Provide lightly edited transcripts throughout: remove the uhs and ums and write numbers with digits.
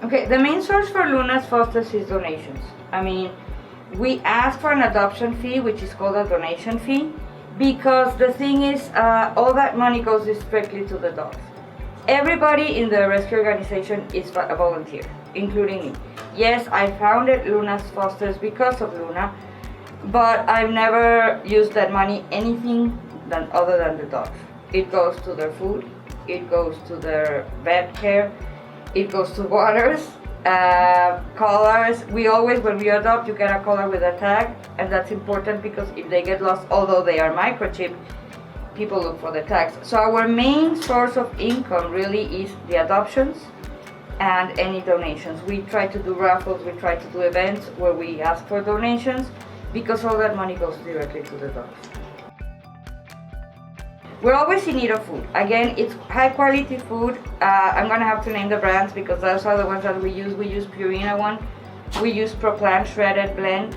Okay, the main source for Luna's fosters is donations. I mean, we ask for an adoption fee, which is called a donation fee, because the thing is, all that money goes strictly to the dogs. Everybody in the rescue organization is a volunteer, including me. Yes, I founded Luna's Fosters because of Luna, but I've never used that money anything other than the dogs. It goes to their food, it goes to their vet care, it goes to waters, collars. We always, when we adopt, you get a collar with a tag, and that's important because if they get lost, although they are microchipped, people look for the tags. So our main source of income really is the adoptions and any donations. We try to do raffles, we try to do events where we ask for donations because all that money goes directly to the dogs. We're always in need of food. Again, it's high quality food. I'm gonna have to name the brands because those are the ones that we use. We use Purina one, we use ProPlan shredded blend.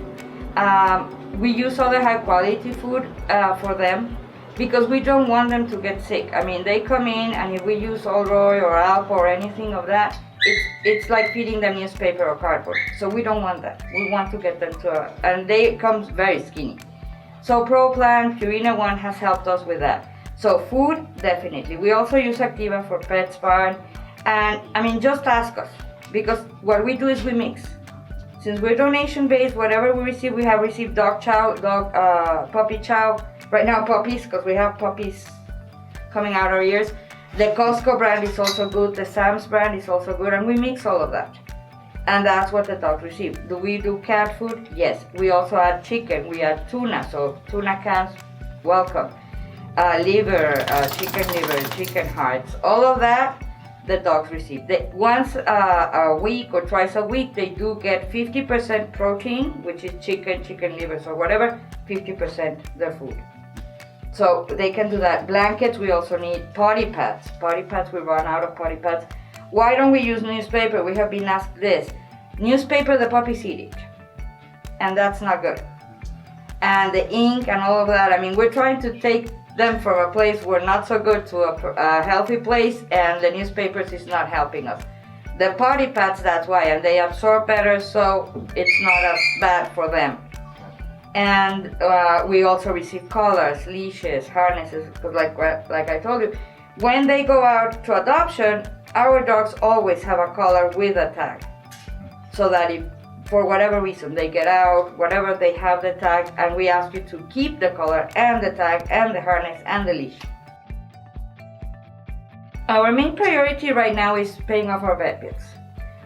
We use other high quality food for them, because we don't want them to get sick. I mean, they come in, and if we use Olroy or Alp or anything of that, it's like feeding them newspaper or cardboard. So we don't want that. We want to get them and they come very skinny. So ProPlan, Purina one has helped us with that. So food, definitely. We also use Activa for PetSmart, and I mean, just ask us, because what we do is we mix. Since we're donation based, whatever we receive, we have received dog chow, puppy chow. Right now puppies, because we have puppies coming out our ears. The Costco brand is also good, the Sam's brand is also good, and we mix all of that. And that's what the dogs receive. Do we do cat food? Yes. We also add chicken, we add tuna, so tuna cans, welcome. Liver, chicken liver, chicken hearts, all of that the dogs receive. Once a week or twice a week, they do get 50% protein, which is chicken livers or whatever, 50% their food. So they can do that. Blankets, we also need potty pads. Potty pads, we run out of potty pads. Why don't we use newspaper? We have been asked this. Newspaper, the puppies eat it. And that's not good. And the ink and all of that, I mean, we're trying to take them from a place where not so good to a healthy place, and the newspapers is not helping us. The potty pads, that's why, and they absorb better, so it's not as bad for them. And we also receive collars, leashes, harnesses, because like I told you, when they go out to adoption, our dogs always have a collar with a tag, so that if for whatever reason they get out, whatever, they have the tag, and we ask you to keep the collar and the tag and the harness and the leash. Our main priority right now is paying off our vet bills.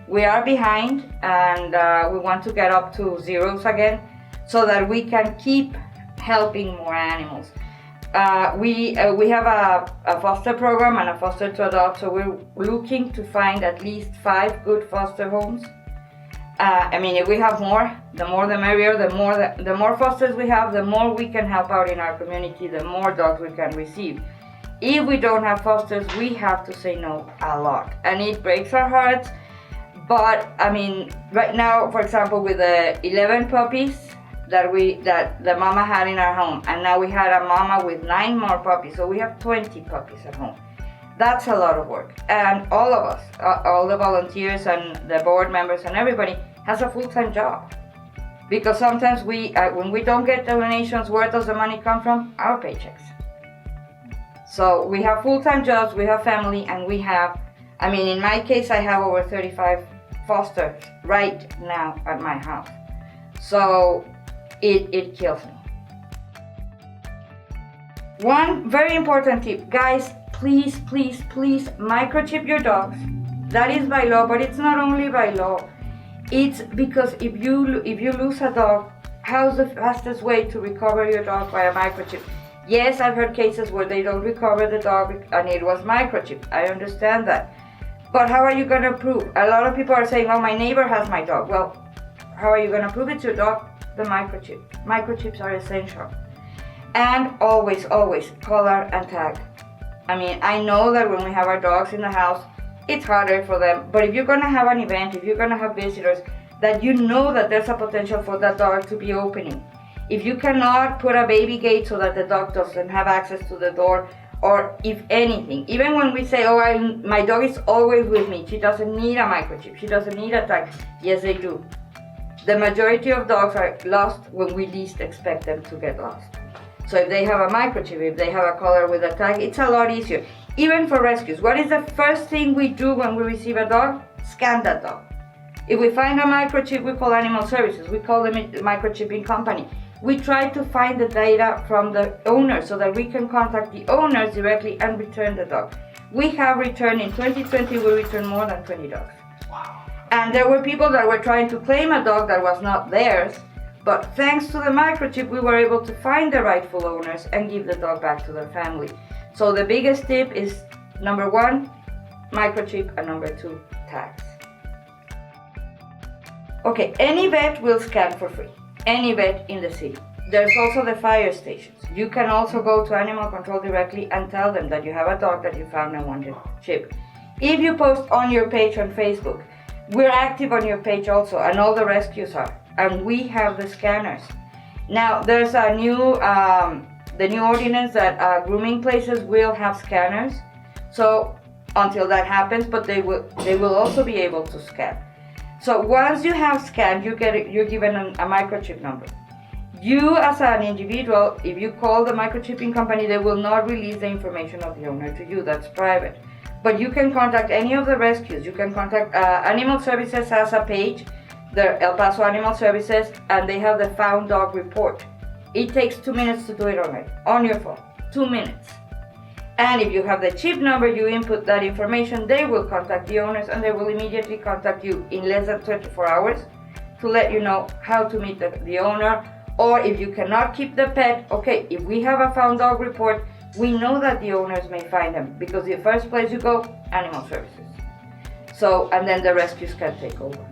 We are behind, and we want to get up to zeros again, so that we can keep helping more animals. We have a foster program and a foster to adopt, so we're looking to find at least 5 good foster homes. I mean, if we have more the merrier. The more fosters we have, the more we can help out in our community, the more dogs we can receive. If we don't have fosters, we have to say no a lot, and it breaks our hearts. But I mean, right now, for example, with the 11 puppies that the mama had in our home, and now we had a mama with 9 more puppies, so we have 20 puppies at home. That's a lot of work, and all of us, all the volunteers and the board members and everybody has a full-time job, because sometimes when we don't get donations, where does the money come from? Our paychecks. So we have full-time jobs, we have family, and we have, I mean, in my case, I have over 35 fosters right now at my house. So it kills me. One very important tip, guys, please microchip your dogs. That is by law, but it's not only by law. It's because if you lose a dog, how's the fastest way to recover your dog by a microchip? Yes, I've heard cases where they don't recover the dog and it was microchipped. I understand that. But how are you going to prove? A lot of people are saying, oh, my neighbor has my dog. Well, how are you going to prove it's your dog? The microchip. Microchips are essential. And always, collar and tag. I mean, I know that when we have our dogs in the house, it's harder for them. But if you're going to have an event, if you're going to have visitors, that you know that there's a potential for that dog to be opening. If you cannot put a baby gate so that the dog doesn't have access to the door, or if anything, even when we say, oh, my dog is always with me, she doesn't need a microchip, she doesn't need a tag. Yes, they do. The majority of dogs are lost when we least expect them to get lost. So if they have a microchip, if they have a collar with a tag, it's a lot easier. Even for rescues, what is the first thing we do when we receive a dog? Scan that dog. If we find a microchip, we call animal services. We call them a microchipping company. We try to find the data from the owner so that we can contact the owners directly and return the dog. We have returned, in 2020, we returned more than 20 dogs. Wow. And there were people that were trying to claim a dog that was not theirs, but thanks to the microchip, we were able to find the rightful owners and give the dog back to their family. So the biggest tip is, number 1, microchip, and number 2, tags. Okay, any vet will scan for free. Any vet in the city. There's also the fire stations. You can also go to animal control directly and tell them that you have a dog that you found and wanted chip. If you post on your page on Facebook, we're active on your page also, and all the rescues are. And we have the scanners. Now, there's a new, the new ordinance that grooming places will have scanners. So until that happens, but they will also be able to scan. So once you have scanned, you're given a microchip number. You as an individual, if you call the microchipping company, they will not release the information of the owner to you. That's private. But you can contact any of the rescues. You can contact Animal Services has a page, the El Paso Animal Services, and they have the found dog report. It takes 2 minutes to do it on your phone. 2 minutes. And if you have the chip number, you input that information, they will contact the owners and they will immediately contact you in less than 24 hours to let you know how to meet the owner. Or if you cannot keep the pet, okay, if we have a found dog report, we know that the owners may find them because the first place you go, Animal Services. So, and then the rescues can take over.